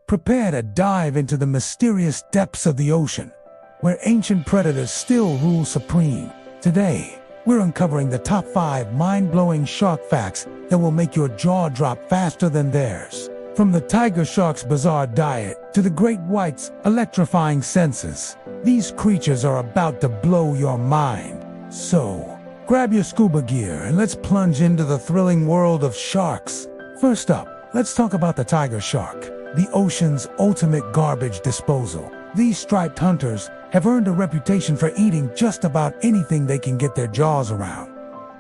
Prepare to dive into the mysterious depths of the ocean, where ancient predators still rule supreme. Today, we're uncovering the top 5 mind-blowing shark facts that will make your jaw drop faster than theirs. From the tiger shark's bizarre diet to the great white's electrifying senses, these creatures are about to blow your mind. So, grab your scuba gear and let's plunge into the thrilling world of sharks. First up, let's talk about the tiger shark, the ocean's ultimate garbage disposal. These striped hunters have earned a reputation for eating just about anything they can get their jaws around.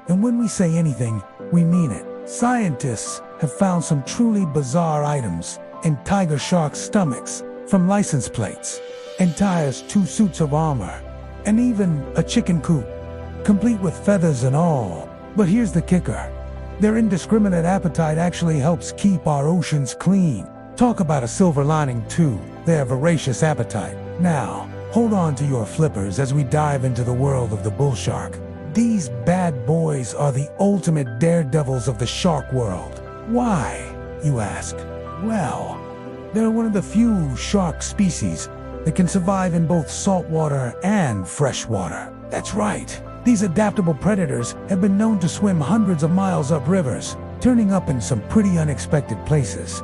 And when we say anything, we mean it. Scientists have found some truly bizarre items in tiger shark stomachs, from license plates, entire 2 suits of armor, and even a chicken coop, complete with feathers and all. But here's the kicker. Their indiscriminate appetite actually helps keep our oceans clean. Talk about a silver lining to their voracious appetite. Now, hold on to your flippers as we dive into the world of the bull shark. These bad boys are the ultimate daredevils of the shark world. Why, you ask? Well, they're one of the few shark species that can survive in both saltwater and freshwater. That's right. These adaptable predators have been known to swim hundreds of miles up rivers, turning up in some pretty unexpected places.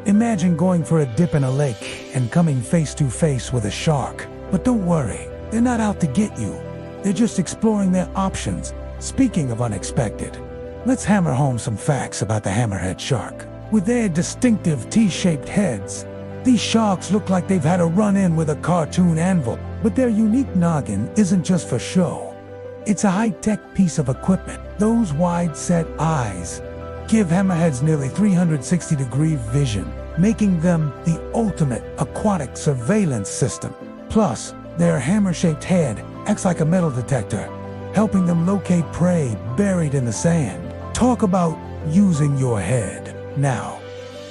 Imagine going for a dip in a lake and coming face to face with a shark. But don't worry, they're not out to get you. They're just exploring their options. Speaking of unexpected, let's hammer home some facts about the hammerhead shark. With their distinctive T-shaped heads, these sharks look like they've had a run-in with a cartoon anvil. But their unique noggin isn't just for show. It's a high-tech piece of equipment. Those wide-set eyes give hammerheads nearly 360-degree vision, making them the ultimate aquatic surveillance system. Plus, their hammer-shaped head acts like a metal detector, helping them locate prey buried in the sand. Talk about using your head. Now,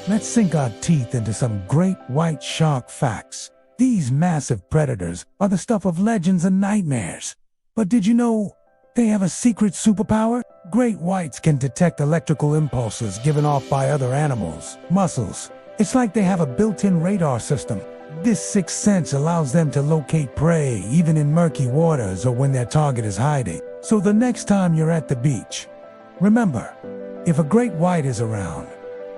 let's sink our teeth into some great white shark facts. These massive predators are the stuff of legends and nightmares. But did you know they have a secret superpower? Great whites can detect electrical impulses given off by other animals' muscles. It's like they have a built-in radar system. This sixth sense allows them to locate prey even in murky waters or when their target is hiding. So the next time you're at the beach, remember, if a great white is around,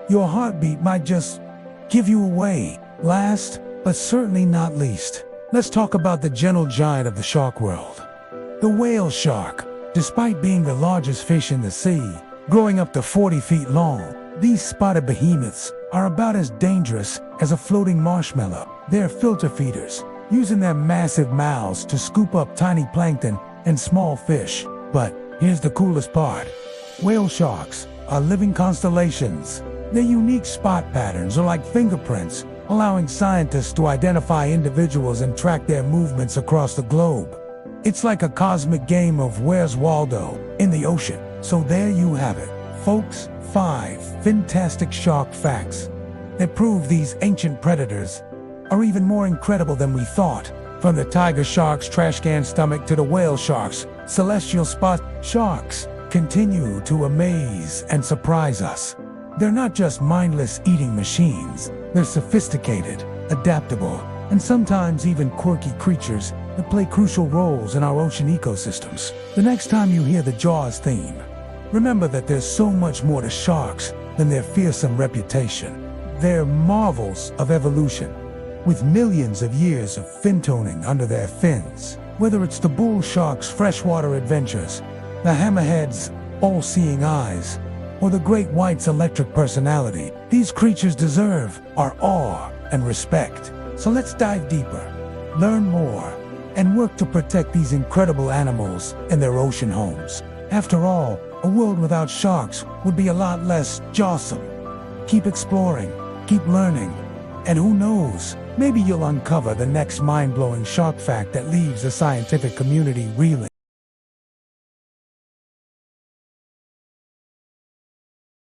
your heartbeat might just give you away. Last, but certainly not least, let's talk about the gentle giant of the shark world, the whale shark. Despite being the largest fish in the sea, growing up to 40 feet long, these spotted behemoths are about as dangerous as a floating marshmallow. They're filter feeders, using their massive mouths to scoop up tiny plankton and small fish. But here's the coolest part. Whale sharks are living constellations. Their unique spot patterns are like fingerprints, allowing scientists to identify individuals and track their movements across the globe. It's like a cosmic game of Where's Waldo in the ocean. So there you have it, folks. 5 fantastic shark facts that prove these ancient predators are even more incredible than we thought. From the tiger shark's trash can stomach to the whale shark's celestial spot, sharks continue to amaze and surprise us. They're not just mindless eating machines. They're sophisticated, adaptable, and sometimes even quirky creatures that play crucial roles in our ocean ecosystems. The next time you hear the Jaws theme, remember that there's so much more to sharks than their fearsome reputation. They're marvels of evolution, with millions of years of fin toning under their fins. Whether it's the bull shark's freshwater adventures, the hammerhead's all-seeing eyes, or the great white's electric personality, these creatures deserve our awe and respect. So let's dive deeper, learn more, and work to protect these incredible animals in their ocean homes. After all, a world without sharks would be a lot less jawsome. Keep exploring, keep learning, and who knows, maybe you'll uncover the next mind-blowing shark fact that leaves the scientific community reeling.